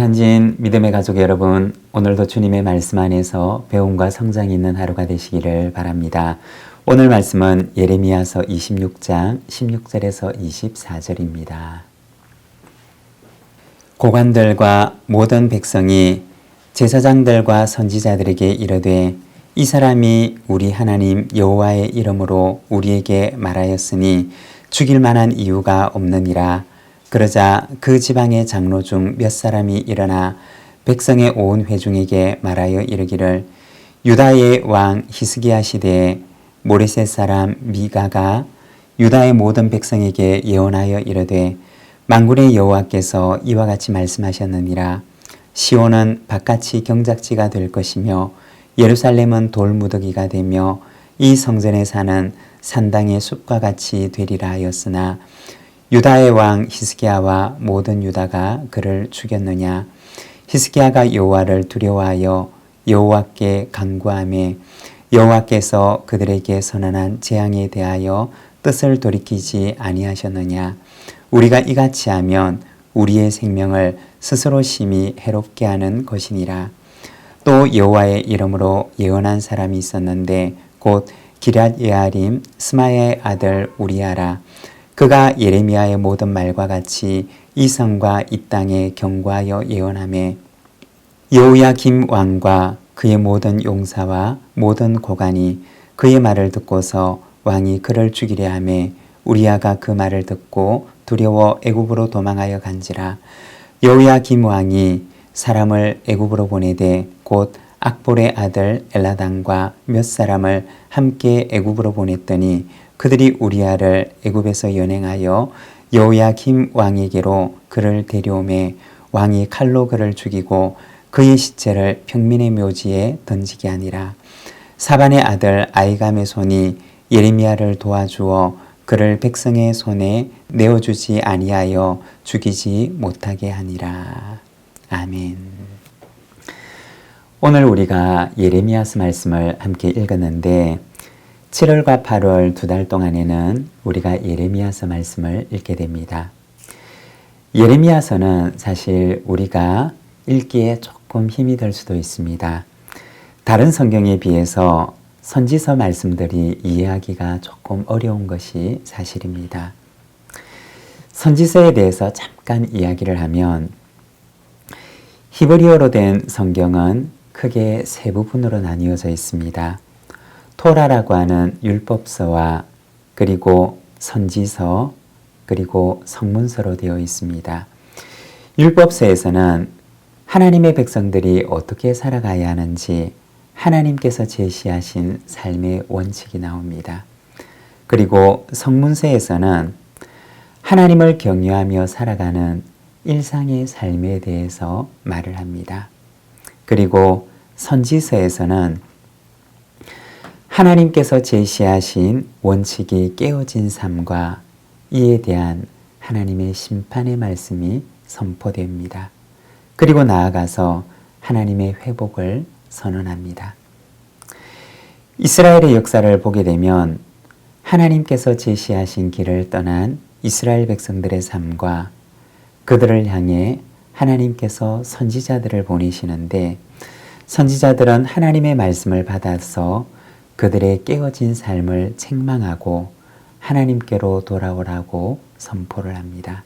귀한진 믿음의 가족 여러분, 오늘도 주님의 말씀 안에서 배움과 성장이 있는 하루가 되시기를 바랍니다. 오늘 말씀은 예레미야서 26장 16절에서 24절입니다. 고관들과 모든 백성이 제사장들과 선지자들에게 이르되 이 사람이 우리 하나님 여호와의 이름으로 우리에게 말하였으니 죽일 만한 이유가 없느니라. 그러자 그 지방의 장로 중 몇 사람이 일어나 백성의 온 회중에게 말하여 이르기를 유다의 왕 히스기야 시대에 모레셋 사람 미가가 유다의 모든 백성에게 예언하여 이르되 만군의 여호와께서 이와 같이 말씀하셨느니라. 시온은 바깥이 경작지가 될 것이며 예루살렘은 돌무더기가 되며 이 성전에 사는 산당의 숲과 같이 되리라 하였으나 유다의 왕 히스기야와 모든 유다가 그를 죽였느냐. 히스기야가 여호와를 두려워하여 여호와께 간구하며 여호와께서 그들에게 선언한 재앙에 대하여 뜻을 돌이키지 아니하셨느냐. 우리가 이같이 하면 우리의 생명을 스스로 심히 해롭게 하는 것이니라. 또 여호와의 이름으로 예언한 사람이 있었는데 곧 기럇 예아림 스마야의 아들 우리야라. 그가 예레미야의 모든 말과 같이 이 성과 이 땅에 경고하여 예언하며 여호야김 왕과 그의 모든 용사와 모든 고관이 그의 말을 듣고서 왕이 그를 죽이려 하며 우리야가 그 말을 듣고 두려워 애굽으로 도망하여 간지라. 여호야김 왕이 사람을 애굽으로 보내되 곧 악볼의 아들 엘라단과 몇 사람을 함께 애굽으로 보냈더니 그들이 우리야를 애굽에서 연행하여 여호야김 왕에게로 그를 데려오매 왕이 칼로 그를 죽이고 그의 시체를 평민의 묘지에 던지게 하니라. 사반의 아들 아이감의 손이 예레미야를 도와주어 그를 백성의 손에 내어주지 아니하여 죽이지 못하게 하니라. 아멘. 오늘 우리가 예레미야서 말씀을 함께 읽었는데 7월과 8월 2달 동안에는 우리가 예레미야서 말씀을 읽게 됩니다. 예레미야서는 사실 우리가 읽기에 조금 힘이 들 수도 있습니다. 다른 성경에 비해서 선지서 말씀들이 이해하기가 조금 어려운 것이 사실입니다. 선지서에 대해서 잠깐 이야기를 하면 히브리어로 된 성경은 크게 세 부분으로 나뉘어져 있습니다. 토라라고 하는 율법서와 그리고 선지서 그리고 성문서로 되어 있습니다. 율법서에서는 하나님의 백성들이 어떻게 살아가야 하는지 하나님께서 제시하신 삶의 원칙이 나옵니다. 그리고 성문서에서는 하나님을 경외하며 살아가는 일상의 삶에 대해서 말을 합니다. 그리고 선지서에서는 하나님께서 제시하신 원칙이 깨어진 삶과 이에 대한 하나님의 심판의 말씀이 선포됩니다. 그리고 나아가서 하나님의 회복을 선언합니다. 이스라엘의 역사를 보게 되면 하나님께서 제시하신 길을 떠난 이스라엘 백성들의 삶과 그들을 향해 하나님께서 선지자들을 보내시는데 선지자들은 하나님의 말씀을 받아서 그들의 깨어진 삶을 책망하고 하나님께로 돌아오라고 선포를 합니다.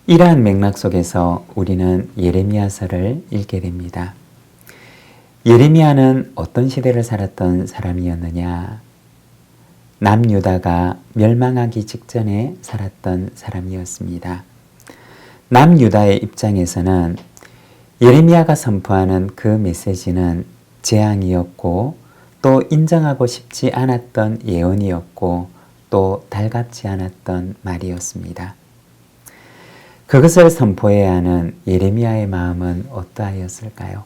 이러한 맥락 속에서 우리는 예레미야서를 읽게 됩니다. 예레미야는 어떤 시대를 살았던 사람이었느냐? 남유다가 멸망하기 직전에 살았던 사람이었습니다. 남유다의 입장에서는 예레미야가 선포하는 그 메시지는 재앙이었고 또 인정하고 싶지 않았던 예언이었고 또 달갑지 않았던 말이었습니다. 그것을 선포해야 하는 예레미야의 마음은 어떠하였을까요?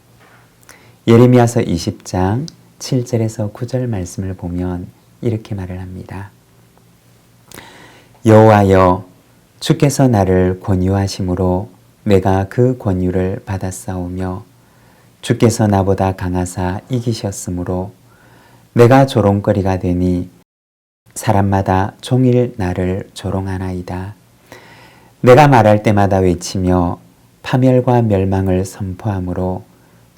예레미야서 20장 7절에서 9절 말씀을 보면 이렇게 말을 합니다. 여호와여, 주께서 나를 권유하심으로 내가 그 권유를 받았사오며 주께서 나보다 강하사 이기셨으므로 내가 조롱거리가 되니 사람마다 종일 나를 조롱하나이다. 내가 말할 때마다 외치며 파멸과 멸망을 선포함으로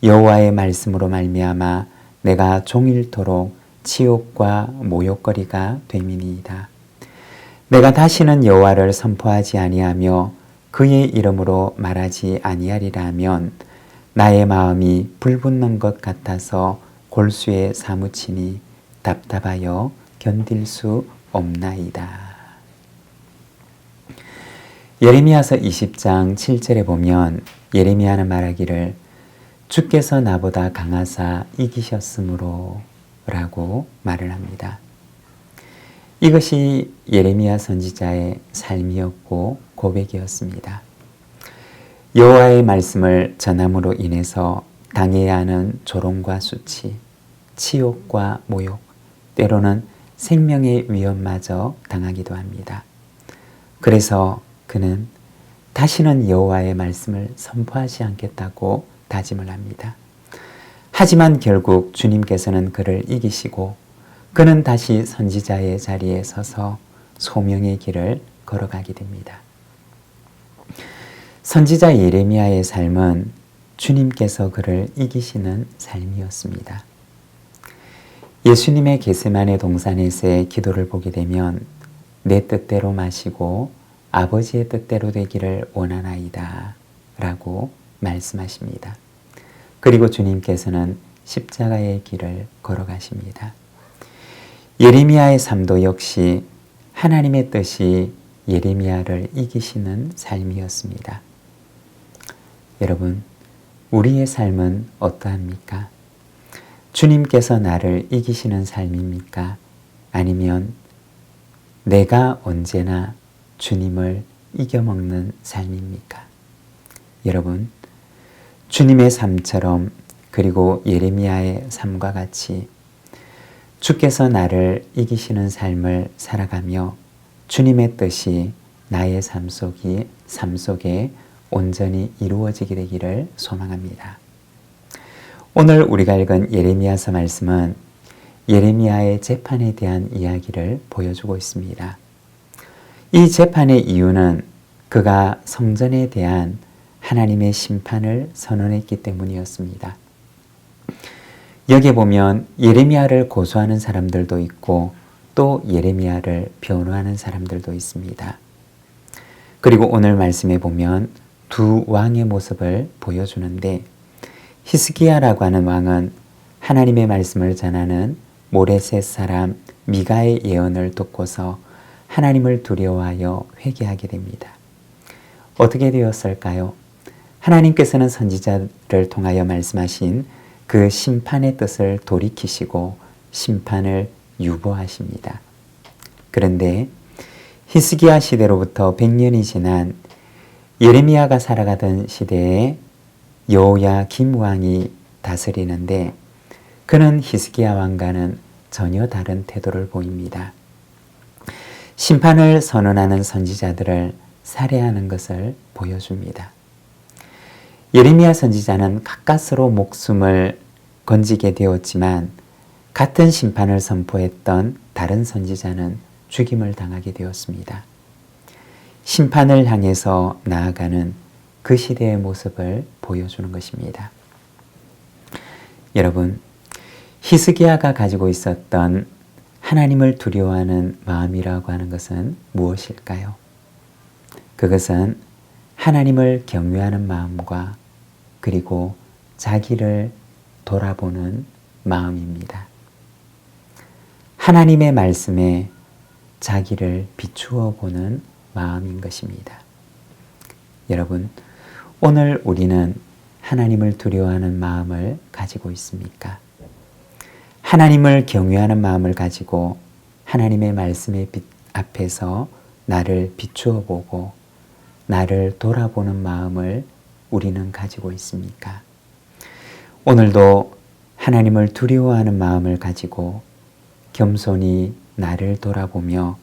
여호와의 말씀으로 말미암아 내가 종일토록 치욕과 모욕거리가 됨이니이다. 내가 다시는 여호와를 선포하지 아니하며 그의 이름으로 말하지 아니하리라 하면 나의 마음이 불붙는 것 같아서 골수에 사무치니 답답하여 견딜 수 없나이다. 예레미야서 20장 7절에 보면 예레미야는 말하기를 주께서 나보다 강하사 이기셨으므로 라고 말을 합니다. 이것이 예레미야 선지자의 삶이었고 고백이었습니다. 여호와의 말씀을 전함으로 인해서 당해야 하는 조롱과 수치, 치욕과 모욕, 때로는 생명의 위험마저 당하기도 합니다. 그래서 그는 다시는 여호와의 말씀을 선포하지 않겠다고 다짐을 합니다. 하지만 결국 주님께서는 그를 이기시고 그는 다시 선지자의 자리에 서서 소명의 길을 걸어가게 됩니다. 선지자 예레미야의 삶은 주님께서 그를 이기시는 삶이었습니다. 예수님의 겟세마네 동산에서의 기도를 보게 되면 내 뜻대로 마시고 아버지의 뜻대로 되기를 원하나이다 라고 말씀하십니다. 그리고 주님께서는 십자가의 길을 걸어가십니다. 예레미야의 삶도 역시 하나님의 뜻이 예레미야를 이기시는 삶이었습니다. 여러분, 우리의 삶은 어떠합니까? 주님께서 나를 이기시는 삶입니까? 아니면 내가 언제나 주님을 이겨먹는 삶입니까? 여러분, 주님의 삶처럼 그리고 예레미야의 삶과 같이 주께서 나를 이기시는 삶을 살아가며 주님의 뜻이 나의 삶 속에 온전히 이루어지게 되기를 소망합니다. 오늘 우리가 읽은 예레미야서 말씀은 예레미야의 재판에 대한 이야기를 보여주고 있습니다. 이 재판의 이유는 그가 성전에 대한 하나님의 심판을 선언했기 때문이었습니다. 여기에 보면 예레미야를 고소하는 사람들도 있고 또 예레미야를 변호하는 사람들도 있습니다. 그리고 오늘 말씀에 보면 두 왕의 모습을 보여주는데 히스기야라고 하는 왕은 하나님의 말씀을 전하는 모레셋 사람 미가의 예언을 듣고서 하나님을 두려워하여 회개하게 됩니다. 어떻게 되었을까요? 하나님께서는 선지자를 통하여 말씀하신 그 심판의 뜻을 돌이키시고 심판을 유보하십니다. 그런데 히스기야 시대로부터 100년이 지난 예레미야가 살아가던 시대에 여호야김 왕이 다스리는데 그는 히스기야 왕과는 전혀 다른 태도를 보입니다. 심판을 선언하는 선지자들을 살해하는 것을 보여줍니다. 예레미야 선지자는 가까스로 목숨을 건지게 되었지만 같은 심판을 선포했던 다른 선지자는 죽임을 당하게 되었습니다. 심판을 향해서 나아가는 그 시대의 모습을 보여주는 것입니다. 여러분, 히스기야가 가지고 있었던 하나님을 두려워하는 마음이라고 하는 것은 무엇일까요? 그것은 하나님을 경외하는 마음과 그리고 자기를 돌아보는 마음입니다. 하나님의 말씀에 자기를 비추어 보는 마음인 것입니다. 여러분, 오늘 우리는 하나님을 두려워하는 마음을 가지고 있습니까? 하나님을 경외하는 마음을 가지고 하나님의 말씀의 빛 앞에서 나를 비추어 보고 나를 돌아보는 마음을 우리는 가지고 있습니까? 오늘도 하나님을 두려워하는 마음을 가지고 겸손히 나를 돌아보며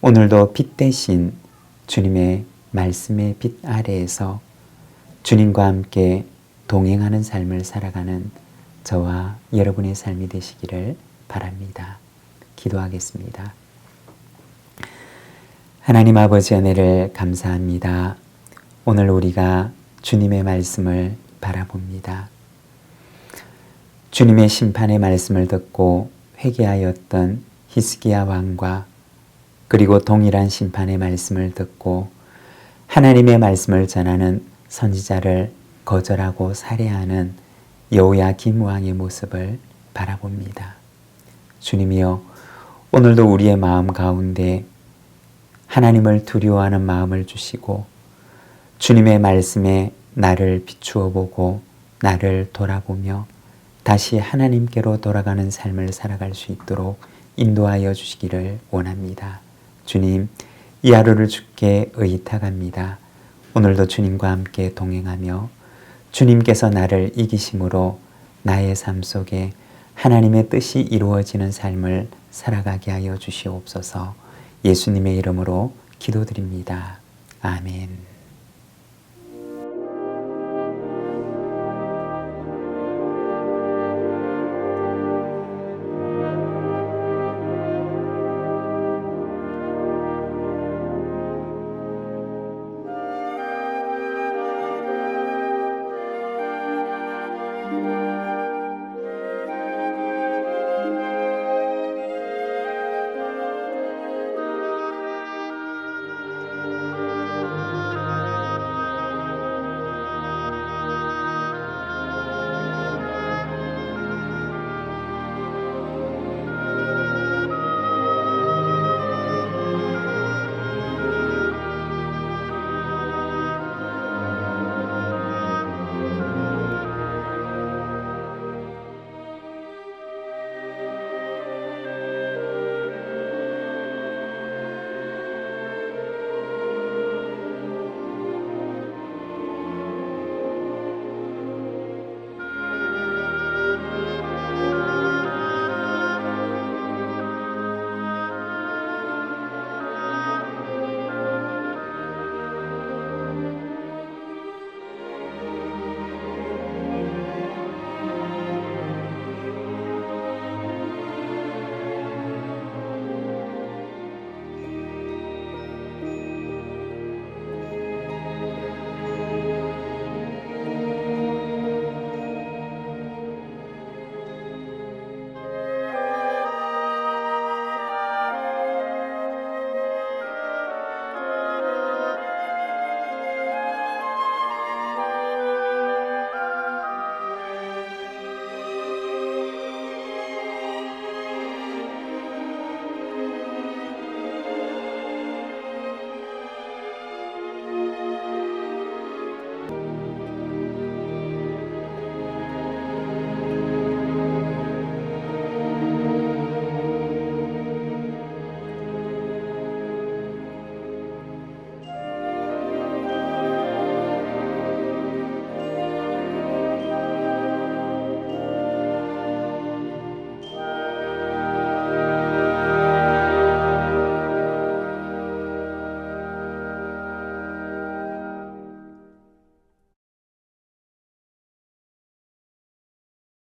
오늘도 빛 대신 주님의 말씀의 빛 아래에서 주님과 함께 동행하는 삶을 살아가는 저와 여러분의 삶이 되시기를 바랍니다. 기도하겠습니다. 하나님 아버지 은혜를 감사합니다. 오늘 우리가 주님의 말씀을 바라봅니다. 주님의 심판의 말씀을 듣고 회개하였던 히스기야 왕과 그리고 동일한 심판의 말씀을 듣고 하나님의 말씀을 전하는 선지자를 거절하고 살해하는 여호야김 왕의 모습을 바라봅니다. 주님이여, 오늘도 우리의 마음 가운데 하나님을 두려워하는 마음을 주시고 주님의 말씀에 나를 비추어 보고 나를 돌아보며 다시 하나님께로 돌아가는 삶을 살아갈 수 있도록 인도하여 주시기를 원합니다. 주님, 이 하루를 주께 의탁합니다. 오늘도 주님과 함께 동행하며 주님께서 나를 이기심으로 나의 삶 속에 하나님의 뜻이 이루어지는 삶을 살아가게 하여 주시옵소서. 예수님의 이름으로 기도드립니다. 아멘.